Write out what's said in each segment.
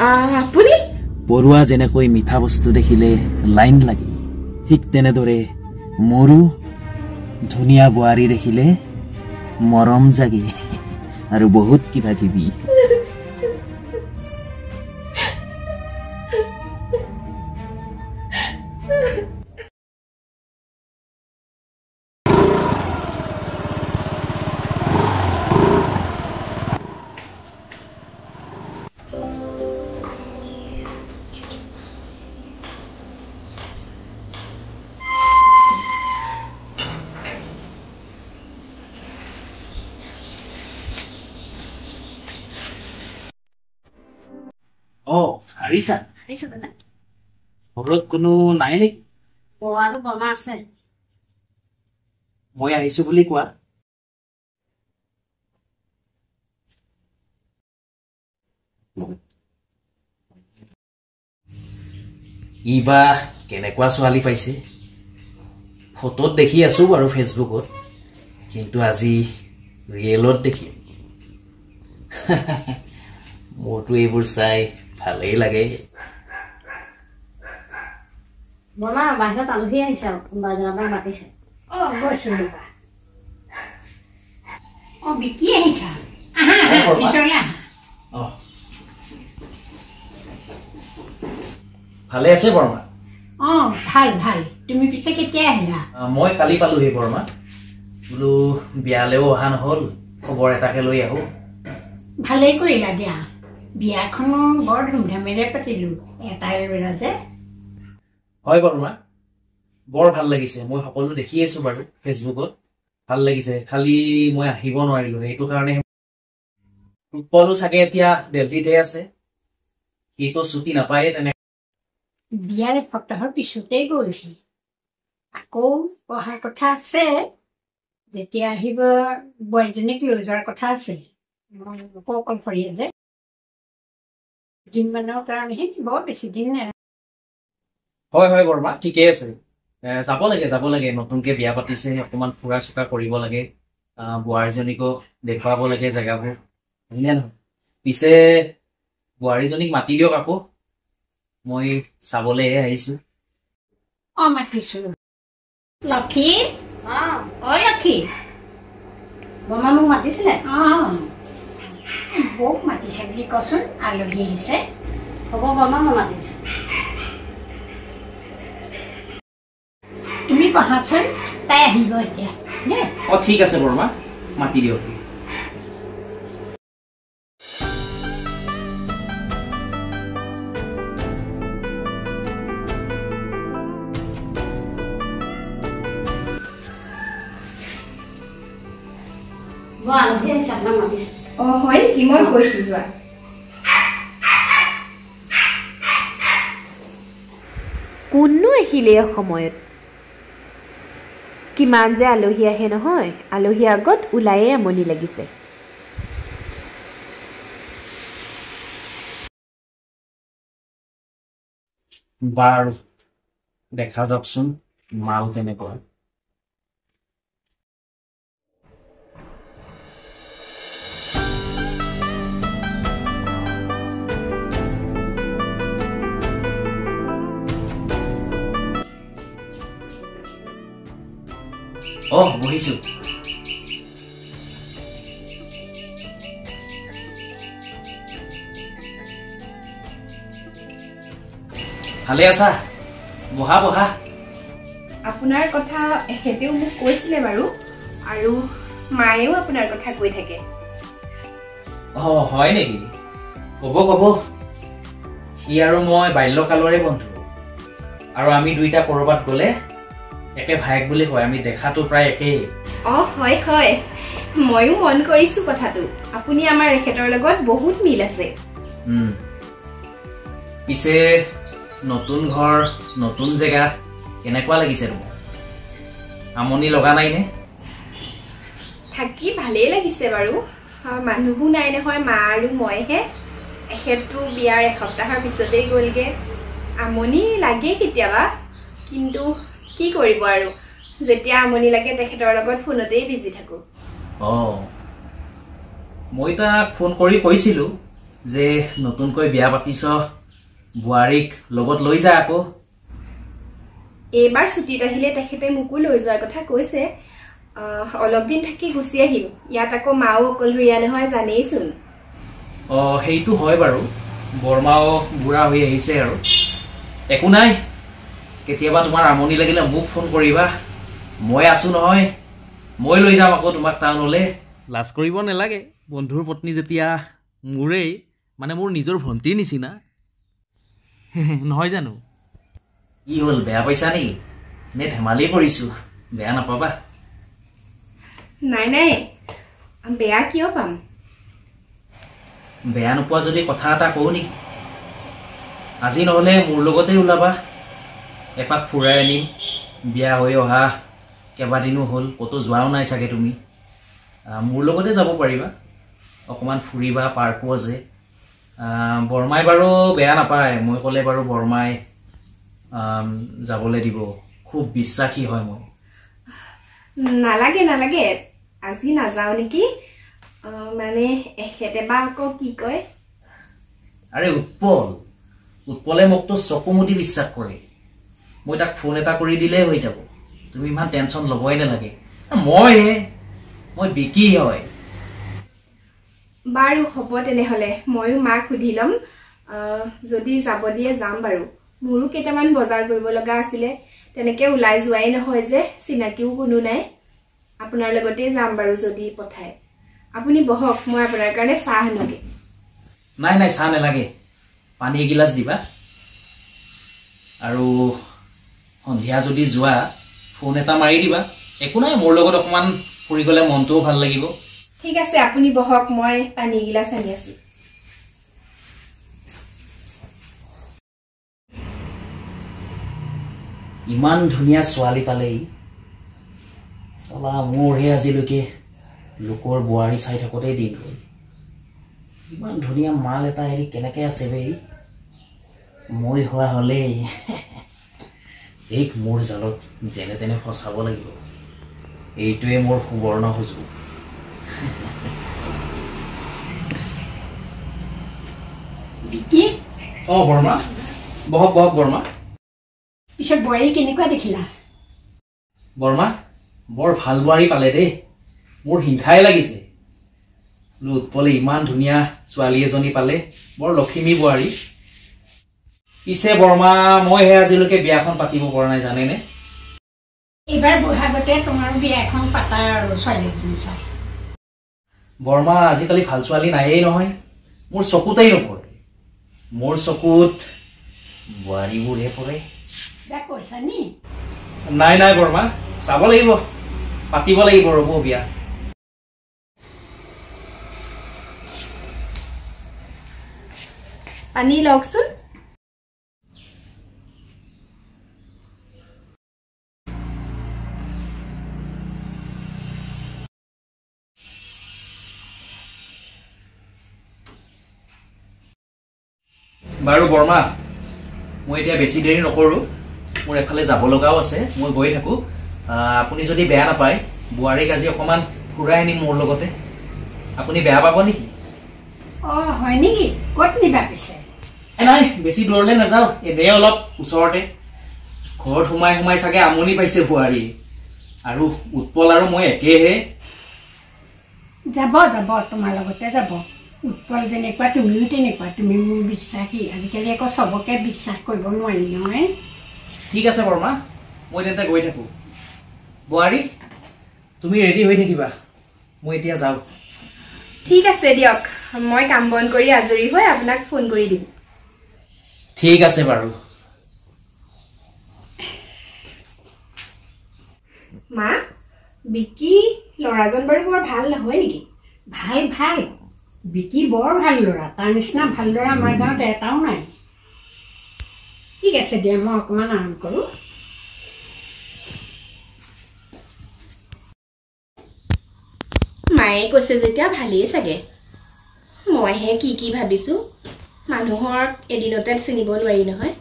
আপুনি পৰুৱা যেনেকৈ মিঠা বস্তু দেখিলে লাইন লাগে ঠিক তেনেদৰে মোৰো ধুনীয়া বোৱাৰী দেখিলে মৰম জাগে আৰু বহুত কিবা কিবি Arisa. আহিছো দাদা ঘৰত কোনো নাই নেকি? বৰা আৰু বমা আছে মই আহিছো বুলি কোৱা। ইবা কেনেকুৱা ছোৱালী পাইছে ফটোত দেখি আছো বাৰু ফেচবুকত কিন্তু আজি ৰিয়েলত দেখি মোৰতো এইবোৰ চাই ভালেই লাগে বমা বাহিৰত আলহী আহিছে কোনোবা এজনৰ পৰা মাতিছে গৈছো বিকি আহিছা ভিতৰলৈ আহা ভালে আছে বৰ্মা ভাল ভাল তুমি পিছে কেতিয়া আহিলা মই কালি পালোহি বৰ্মা বোলো বিয়ালেও অহা নহল খবৰ এটাকে লৈ আহো ভালেই কৰিলা দিয়া বিয়াখনো বৰ ধুমধামেৰে পাতিলো এটাই ল'ৰা যে হয় বৰ্মা বৰ ভাল লাগিছে মই সকলো দেখি আছো বাৰু ফেচবুকত ভাল লাগিছে খালি মই আহিব নোৱাৰিলো সেইটো কাৰণে উৎপলো চাগে এতিয়া দিল্লীতে আছে সিটো ছুটি নাপায়ে তেনে বিয়াৰ এসপ্তাহৰ পিছতেই গ'লহি আকৌ অহাৰ কথা আছে যেতিয়া আহিব বোৱাৰীজনীক লৈ যোৱাৰ কথা আছে অকলশৰীয়া যে দিনমানৰ কাৰণেহে বৰ বেছি দিন হয় হয় বৰ্মা ঠিকেই আছে যাব লাগে নতুনকে বিয়া পাতিছে অকমান ফুৰা চকা কৰিব লাগে বোৱাৰীজনীকো দেখুৱাব লাগে জেগাবোৰ হয়নে নহয় পিছে বোৱাৰীজনীক মাতি দিয়ক আকৌ মই চাবলৈহে আহিছো মাতিছো লক্ষী লক্ষী বমা মোক মাতিছিলে বৌক মাতিছে বুলি কচোন আলহী আহিছে হ'ব বমা মই মাতিছো তুমি বহাচোন তাই আহিব এতিয়া ঠিক আছে বৰ্মা মাতি দিয়ক আলহী আহিছে আপোনাক মাতিছে হয় নেকি মই গৈছো যোৱা কোননো আহিলে সময়ত কিমান যে আলহী আহে নহয় আলহী আগত ওলায়ে আমনি লাগিছে বাৰু দেখা যাওকচোন মাল কেনেকুৱা বহিছো ভালে আছা বহা বহা আপোনাৰ কথা এখেতেও মোক কৈছিলে বাৰু আৰু মায়েও আপোনাৰ কথা কৈ থাকে হয় নেকি কব সি আৰু মই বাল্যকালৰে বন্ধু আৰু আমি দুইটা কৰবাত গলে একে ভাইক বুলি কয় আমি দেখাটো প্ৰায় একেই হয় ময়ো মন কৰিছো কথাটো আপুনি আমাৰ এখেতৰ লগত বহুত মিল আছে পিছে নতুন ঘৰ নতুন জেগা কেনেকুৱা লাগিছে তোমাৰ আমনি লগা নাই নে থাকি ভালেই লাগিছে বাৰু মানুহো নাই নহয় মা আৰু মইহে এখেতটো বিয়াৰ এসপ্তাহৰ পিছতেই গ'লগে আমনি লাগে কেতিয়াবা কিন্তু কি কৰিব আৰু যেতিয়া আমনি লাগে তেখেতৰ লগত ফোনতেই বিজি থাকো মই তাক ফোন কৰি কৈছিলো যে নতুনকৈ বিয়া পাতিছ বুৱাৰীক লগত লৈ যা আকৌ এইবাৰ ছুটিত আহিলে তেখেতে মোকো লৈ যোৱাৰ কথা কৈছে অলপ দিন থাকি গুচি আহিম ইয়াত আকৌ মাও অকলশৰীয়া নহয় জানেইচোন সেইটো হয় বাৰু বৰমাও বুঢ়া হৈ আহিছে আৰু একো নাই কেতিয়াবা তোমাৰ আমনি লাগিলে মোক ফোন কৰিবা মই আছো নহয় মই লৈ যাম আকৌ তোমাক টাউনলৈ লাজ কৰিব নালাগে বন্ধুৰ পত্নী যেতিয়া মোৰেই মানে মোৰ নিজৰ ভণ্টিৰ নিচিনা নহয় জানো কি হ'ল বেয়া পাইছা নেকি নে ধেমালি কৰিছো বেয়া নাপাবা নাই নাই বেয়া কিয় পাম বেয়া নোপোৱা যদি কথা এটা কওঁ নেকি আজি নহ'লে মোৰ লগতে ওলাবা এপাক ফুৰাই আনিম বিয়া হৈ অহা কেইবাদিনো হ'ল ক'তো যোৱাও নাই চাগে তুমি মোৰ লগতে যাব পাৰিবা অকণমান ফুৰিবা পাৰ্কো আছে বৰমাই বাৰু বেয়া নাপায় মই ক'লে বাৰু বৰমাই যাবলৈ দিব খুব বিশ্বাসী হয় মই নালাগে নালাগে আজি নাযাওঁ নেকি মানে এখেতে বা আকৌ কি কয় আৰে উৎপলে মোকতো চকু মুদি বিশ্বাস কৰে মই তাক ফোন এটা কৰি দিলেই হৈ যাব তুমি ইমান টেনশ্যন ল'বই নালাগে মই বিকি হয় বাৰু হ'ব তেনেহ'লে ময়ো মাক সুধি ল'ম যদি যাব দিয়ে যাম বাৰু মোৰো কেইটামান বজাৰ কৰিব লগা আছিলে তেনেকৈ ওলাই যোৱাই নহয় যে চিনাকিও কোনো নাই আপোনাৰ লগতে যাম বাৰু যদি পঠায় আপুনি বহক মই আপোনাৰ কাৰণে চাহ আনোগে নাই নাই চাহ নালাগে পানী এগিলাচ দিবা আৰু সন্ধিয়া যদি যোৱা ফোন এটা মাৰি দিবা একো নাই মোৰ লগত অকণমান ফুৰি গ'লে মনটোও ভাল লাগিব ঠিক আছে আপুনি বহক মই পানী এগিলাচ আনি আছো ইমান ধুনীয়া ছোৱালী পালেই চালা মোৰহে আজিলৈকে লোকৰ বোৱাৰী চাই থাকোঁতেই দিন হ'ল ইমান ধুনীয়া মাল এটা হেৰি কেনেকৈ আছে বেই মই হোৱা হ'লেই এই মোৰ জালত যেনে তেনে ফচাব লাগিব এইটোৱে মোৰ সুবৰ্ণ সুযোগ বিকি বৰ্মা বহক বৰ্মা পিছত বোৱাৰী কেনেকুৱা দেখিলা বৰ্মা বৰ ভাল বোৱাৰী পালে দেই মোৰ হিংসাই লাগিছে উৎপলে ইমান ধুনীয়া ছোৱালী এজনী পালে বৰ লখিমী বোৱাৰী পিছে বৰ্মা মইহে আজিলৈকে বিয়াখন পাতিব পৰা নাই জানেনে এইবাৰ বহাগতে তোমাৰ বিয়া এখন পাতা আৰু ছোৱালীজনী চাই বৰ্মা আজিকালি ভাল ছোৱালী নায়েই নহয় মোৰ চকুতেই নপৰে মোৰ চকুত বোৱাৰীবোৰহে পৰে কৈছা নি নাই নাই বৰ্মা চাব লাগিব পাতিব লাগিব ৰ'ব বিয়া পানী লওকচোন বাৰু বৰ্মা মই এতিয়া বেছি দেৰি নকৰোঁ মোৰ এফালে যাব লগাও আছে মই গৈ থাকোঁ আপুনি যদি বেয়া নাপায় বোৱাৰীক আজি অকণমান ফুৰাই আনিম মোৰ লগতে আপুনি বেয়া পাব নেকি হয় নেকি ক'ত নিবা পিছে নাই বেছি দূৰলৈ নাযাওঁ এনেই অলপ ওচৰতে ঘৰত সোমাই সোমাই চাগে আমনি পাইছে বোৱাৰী আৰু উৎপল আৰু মই একেহে যাব তোমাৰ লগতে যাব উৎপল যেনেকুৱা তুমিও তেনেকুৱা তুমি মোৰ বিশ্বাসী আজিকালি আকৌ চবকে বিশ্বাস কৰিব নোৱাৰি নহয় ঠিক আছে বৰ্মা মই তেন্তে গৈ থাকোঁ বোৱাৰী তুমি ৰেডি হৈ থাকিবা মই এতিয়া যাওঁ ঠিক আছে দিয়ক মই কাম বন কৰি আজৰি হৈ আপোনাক ফোন কৰি দিম ঠিক আছে বাৰু মা বিকি ল'ৰাজন বাৰু বৰ ভাল নহয় নেকি ভাল বিকি বৰ ভাল ল'ৰা তাৰ নিচিনা ভাল ল'ৰা আমাৰ গাঁৱত এটাও নাই ঠিক আছে দিয়া মই অকণমান আৰাম কৰোঁ মায়ে কৈছে যেতিয়া ভালেই চাগে মইহে কি ভাবিছোঁ মানুহৰ এদিনতে চিনিব নোৱাৰি নহয়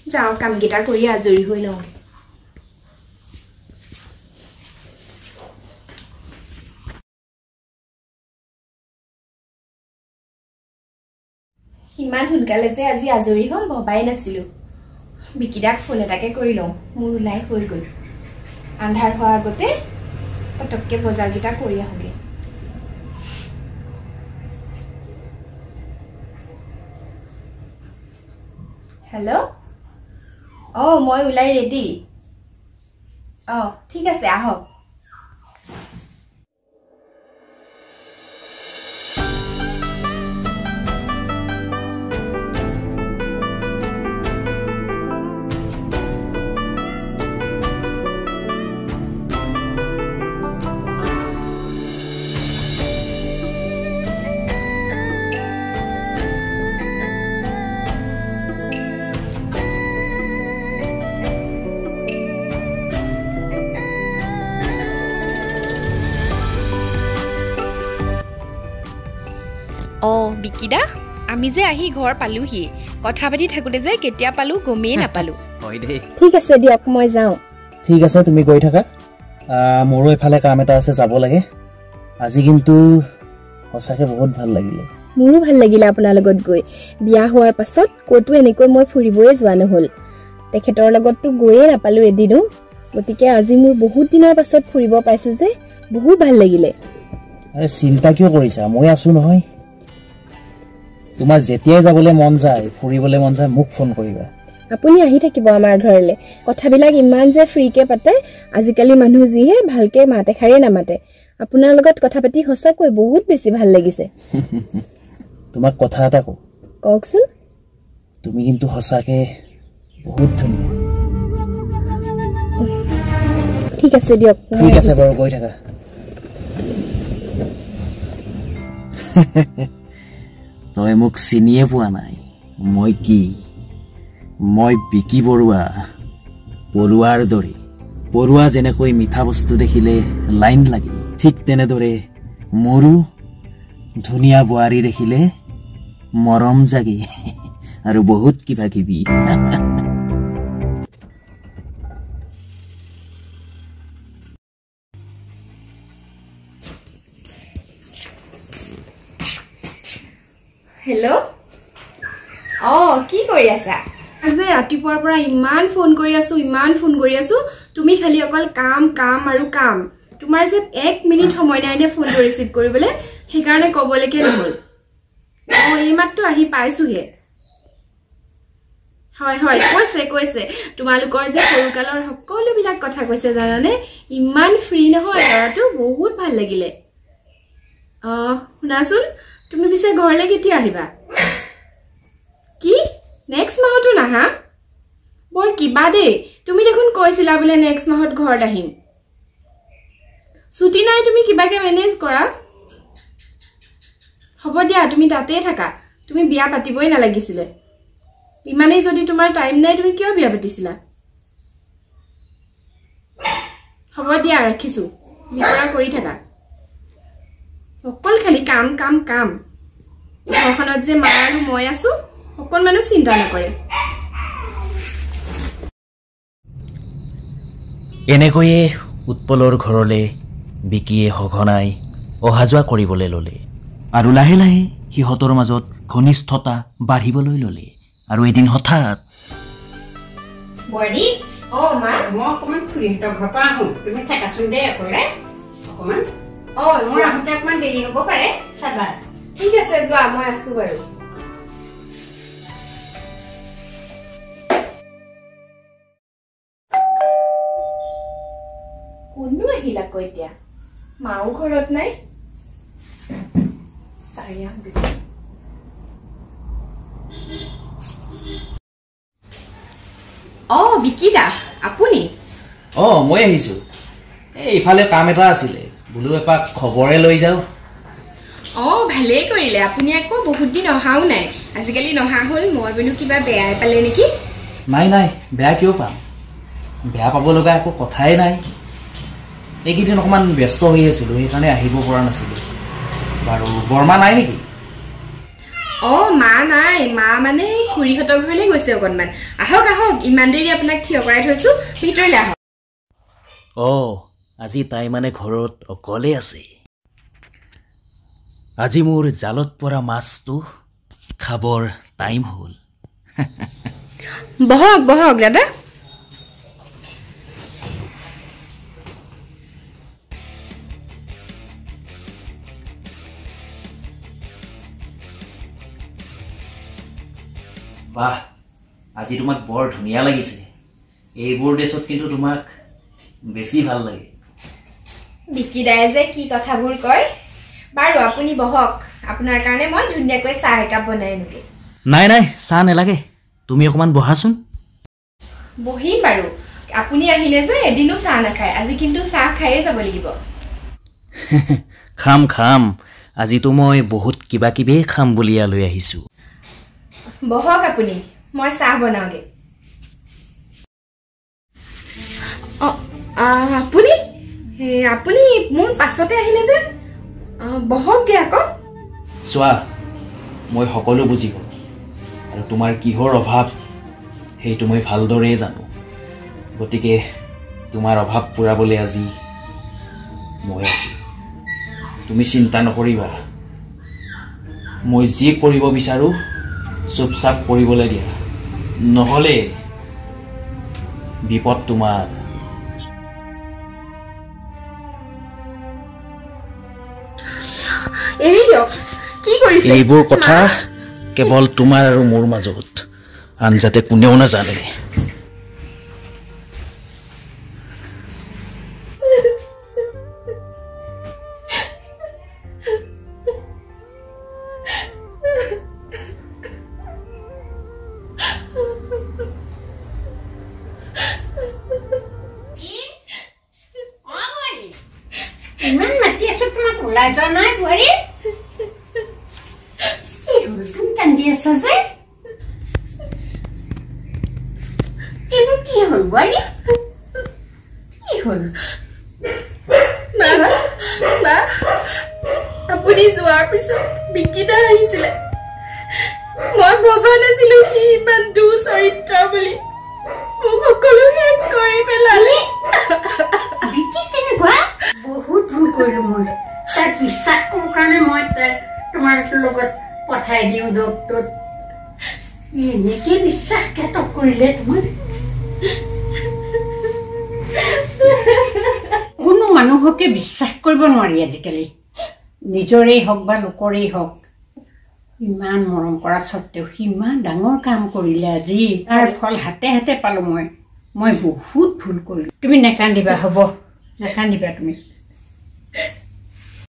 যাওঁ কামকেইটা কৰি আজৰি হৈ লওঁগে ইমান সোনকালে যে আজি আজৰি হ'ল ভবাই নাছিলো বিকিদাক ফোন এটাকে কৰি লওঁ মোৰ ওলাই হৈ গ'ল আন্ধাৰ হোৱাৰ আগতে পটককে বজাৰকেইটা কৰি আহোগে হেল্ল' মই ওলাই ৰেডি ঠিক আছে আহক বিকিদা আমি যে আহি ঘৰ পালোহি কথা পাতি থাকোতে যে কেতিয়া পালো গমেই নাপালো হয় দেই ঠিক আছে দিয়ক মই যাওঁ ঠিক আছে তুমি গৈ থাকা মোৰো এফালে কাম এটা আছে যাব লাগে আজি কিন্তু সঁচাকে বহুত ভাল লাগিলে মোৰো ভাল লাগিলে আপোনাৰ লগত গৈ বিয়া হোৱাৰ পাছত ক'তো এনেকৈ মই ফুৰিবই যোৱা নহ'ল তেখেতৰ লগততো গৈয়ে নাপালো এদিনো গতিকে আজি মোৰ বহুত দিনৰ পাছত ফুৰিব পাইছো যে বহুত ভাল লাগিলে আৰে চিন্তা কিয় কৰিছা মই আছো নহয় তোমাৰ যেতিয়াই যাবলৈ মন যায় ফুৰিবলৈ মন যায় মোক ফোন কৰিবা আপুনি আহি থাকিব আমাৰ ঘৰলৈ কথাবিলাক ইমান যে ফ্ৰীকে পাতে আজিকালি মানুহ যিহে ভালকে মাতে খাৰে নামাতে আপোনাৰ লগত কথা পাতি সঁচাকৈ বহুত বেছি ভাল লাগিছে তোমাক কথা এটা কওকচোন তুমি কিন্তু সঁচাকে বহুত ধুনীয়া ঠিক আছে দিয়ক ঠিক আছে বাৰু গৈ থাকা তই মোক চিনিয়ে পোৱা নাই মই কি মই বিকি বৰুৱা পৰুৱাৰ দৰে পৰুৱা যেনেকৈ মিঠা বস্তু দেখিলে লাইন লাগে ঠিক তেনেদৰে মোৰো ধুনীয়া বোৱাৰী দেখিলে মৰম জাগে আৰু বহুত কিবা কিবি হেল্ল' কি কৰি আছা আজি ৰাতিপুৱাৰ পৰা ইমান ফোন কৰি আছো তুমি খালি অকল কাম কাম আৰু কাম তোমাৰ যে 1 মিনিট সময় নাই নে ফোনটো ৰিচিভ কৰিবলৈ সেইকাৰণে ক'বলৈকে নহ'ল এইমাত্ৰ আহি পাইছোহে হয় কৈছে তোমালোকৰ যে সৰুকালৰ সকলোবিলাক কথা কৈছে জানানে ইমান ফ্ৰী নহয় ল'ৰাটো বহুত ভাল লাগিলে শুনাচোন তুমি পিছে ঘৰলৈ কেতিয়া আহিবা কি নেক্সট মাহতো নাহা বৰ কিবা দেই তুমি দেখোন কৈছিলা বোলে নেক্সট মাহত ঘৰত আহিম ছুটি নাই তুমি কিবাকে মেনেজ কৰা হ'ব দিয়া তুমি তাতেই থাকা তুমি বিয়া পাতিবই নালাগিছিলে ইমানেই যদি তোমাৰ টাইম নাই তুমি কিয় বিয়া পাতিছিলা হ'ব দিয়া ৰাখিছো যি কৰা কৰি থাকা অকল খালি কাম কাম কাম ঘৰখনত যে মা আৰু মই আছো অকণমানো চিন্তা নকৰে এনেকৈয়ে উৎপলৰ ঘৰলৈ বিকিয়ে সঘনাই অহা যোৱা কৰিবলৈ ল'লে আৰু লাহে লাহে সিহঁতৰ মাজত ঘনিষ্ঠতা বাঢ়িবলৈ ল'লে আৰু এদিন হঠাৎ বোৱাৰী মা মই অকণমান খুৰীহঁতৰ ঘৰৰ পৰা আহোঁ তুমি থাকাচোন দেই অকলে অকণমান মোৰ আহোঁতে অকণমান দেৰি হ'ব পাৰে চাবা ঠিক আছে যোৱা মই আছো বাৰু কোনো আহিল আকৌ এতিয়া মাও ঘৰত নাই চাৰিয়া গৈছে বিকিদা আপুনি মই আহিছো ইফালে কাম এটা আছিলে বোলো এপাক খবৰে লৈ যাওঁ ভালেই কৰিলে আপুনি আকৌ বহুত দিন অহাও নাই আজিকালি নহা হ'ল মই বোলো কিবা বেয়াই পালে নেকি নাই বেয়া কিয় পাম বেয়া পাব লগা একো কথাই নাই এইকেইদিন অকণমান ব্যস্ত হৈ আছিলো সেইকাৰণে আহিব পৰা নাছিলো বাৰু বৰমা নাই নেকি মা নাই মা মানে খুৰীহঁতৰ ঘৰলৈ গৈছে অকণমান আহক ইমান দেৰি আপোনাক থিয় কৰাই থৈছো ভিতৰলৈ আহক আজি তাই মানে ঘৰত অকলে আছে আজি মোৰ জালত পৰা মাছটো খাবৰ টাইম হ'ল বহক বহক দাদা বাহ আজি তোমাক বৰ ধুনীয়া লাগিছে এইবোৰ ড্ৰেছত কিন্তু তোমাক বেছি ভাল লাগে বিকি দাই যে কি কথাবোৰ কয় বাৰু আপুনি বহক আপোনাৰ কাৰণে মই ধুনীয়াকৈ চাহ একাপ বনাই আনোগে নাই নাই চাহ নালাগে তুমি অকমান বহাচোন বহিম বাৰু আপুনি আহিলে যে এদিনো চাহ নাখায় আজি কিন্তু চাহ খায়ে যাব লাগিব খাম খাম আজিতো মই বহুত কিবা কিবি খাম বুলি লৈ আহিছো বহক আপুনি মই চাহ বনাওগে আপুনি আপুনি মোৰ পাছতে আহিলে যে বহকগে আকৌ চোৱা মই সকলো বুজি পাওঁ আৰু তোমাৰ কিহৰ অভাৱ সেইটো মই ভালদৰে জানো গতিকে তোমাৰ অভাৱ পূৰাবলৈ আজি মই আছো তুমি চিন্তা নকৰিবা মই যি কৰিব বিচাৰো চুপচাপ কৰিবলৈ দিয়া নহ'লে বিপদ তোমাৰ এৰি দিয়ক কি কৰিছে এইবোৰ কথা কেৱল তোমাৰ আৰু মোৰ মাজত আন যাতে কোনেও নাজানে ইমান মাতি আছো তোমাক ওলাই যোৱা নাই বোৱাৰী কি হ'ল তুমি কান্দি আছা যে এইবোৰ কি হ'ল বোৱাৰী কি হ'ল আপুনি যোৱাৰ পিছত বিকিদা আহিছিলে মই ভবা নাছিলো সি ইমান দুচৰিত্ৰ বুলি মোক সকলো শেষ কৰি পেলালে বিকি কেনেকুৱা বহুত ভুল কৰিলো মই তাক বিশ্বাস কৰোঁ কাৰণে মই তোমাৰ লগত পঠাই দিওঁ ডক্টৰ এনেকে বিশ্বাসঘাতক কৰিলে তোমাৰ কোনো মানুহকে বিশ্বাস কৰিব নোৱাৰি আজিকালি নিজৰেই হওক বা লোকৰেই হওক ইমান মৰম কৰা স্বত্তেও ইমান ডাঙৰ কাম কৰিলে আজি তাৰ ফল হাতে হাতে পালো মই বহুত ভুল কৰিলো তুমি নাকান্দিবা হ'ব নাকান্দিবা তুমি